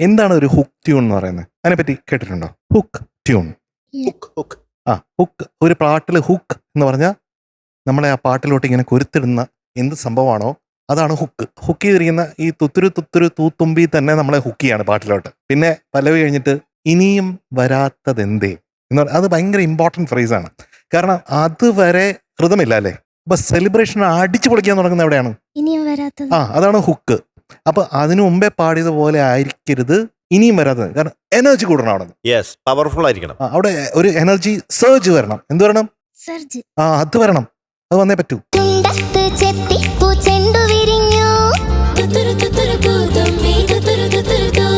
എന്താണ് ഒരു hook tune എന്ന് പറയുന്നത്? അതിനെപ്പറ്റി കേട്ടിട്ടുണ്ടോ? Hook tune. ഹുക്ക് ഒരു പാട്ടിൽ ഹുക്ക് എന്ന് പറഞ്ഞാൽ നമ്മളെ ആ പാട്ടിലോട്ട് ഇങ്ങനെ കൊരുത്തിടുന്ന എന്ത് സംഭവമാണോ അതാണ് ഹുക്ക്. ഹുക്ക് ചെയ്തിരിക്കുന്ന ഈ തുത്തുരു തുത്തുരു തൂത്തുമ്പി തന്നെ നമ്മളെ ഹുക്ക് ചെയ്യാണ് പാട്ടിലോട്ട്. പിന്നെ പല്ലവി കഴിഞ്ഞിട്ട് ഇനിയും വരാത്തതെന്തേ എന്ന് പറഞ്ഞാൽ അത് ഭയങ്കര ഇമ്പോർട്ടൻറ്റ് ഫ്രേസാണ്. കാരണം അതുവരെ ഋതമില്ല അല്ലേ. അപ്പൊ സെലിബ്രേഷൻ അടിച്ചു പൊളിക്കാൻ തുടങ്ങുന്നത് എവിടെയാണ്? ഇനിയും വരാത്തത്. അതാണ് ഹുക്ക്. അപ്പൊ അതിനു മുമ്പേ പാടിയതുപോലെ ആയിരിക്കരുത് ഇനിയും വരാത്തത്. കാരണം എനർജി കൂടണം അവിടെ. യെസ്, പവർഫുൾ ആയിരിക്കണം. അവിടെ ഒരു എനർജി സർജ് വരണം. എന്ത് വരണം? സർജ്. അത് വരണം. അത് വന്നേ പറ്റൂ. തുണ്ടത്ത് ചെത്തിപ്പൂ ചെണ്ടു വിരിഞ്ഞു തുത്തുരു തുത്തുരു പൂതുമ്പി തുത്തുരു തുത്തുരു തൂ